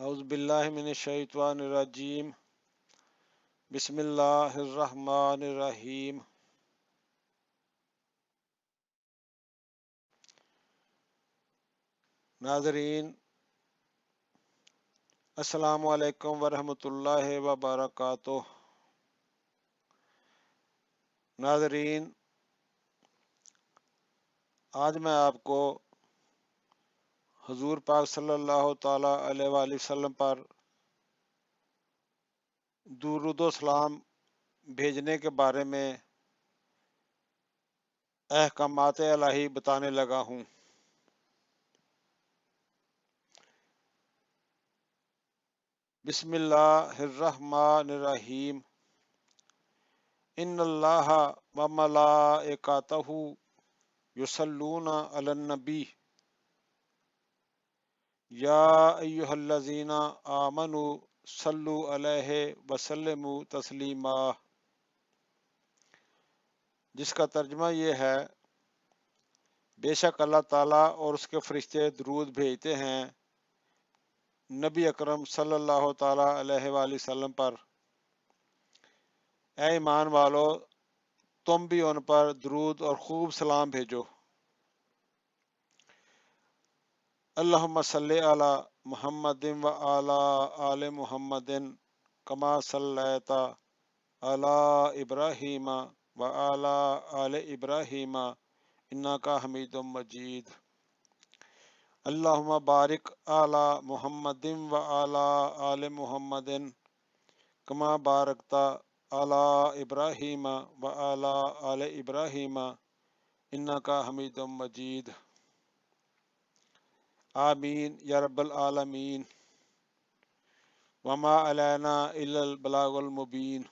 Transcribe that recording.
اعوذ باللہ من الشیطان الرجیم بسم اللہ الرحمن الرحیم ناظرین السلام علیکم ورحمۃ اللہ وبرکاتہ۔ ناظرین، آج میں آپ کو حضور پاک صلی اللہ تعالیٰ علیہ وآلہ وسلم پر درود و سلام بھیجنے کے بارے میں احکامات الہی بتانے لگا ہوں۔ بسم اللہ الرحمن الرحیم۔ ان اللہ و ملائکتہ یصلون علی النبی یا ایہا الذین آمنوا صلو علیہ وسلموا تسلیما، جس کا ترجمہ یہ ہے: بے شک اللہ تعالیٰ اور اس کے فرشتے درود بھیجتے ہیں نبی اکرم صلی اللہ تعالیٰ علیہ وآلہ وسلم پر۔ اے ایمان والو، تم بھی ان پر درود اور خوب سلام بھیجو۔ اللہم صلی علی محمد و علی آل محمد کما صلیت علی ابراہیم و علی آل ابراہیم انکا حمید مجید۔ اللہم بارک علی محمد و علی آل محمد کما بارکت علی ابراہیم و علی آل ابراہیم انکا حمید مجید۔ آمین یا رب العالمین۔ وما علینا الا البلاغ المبین۔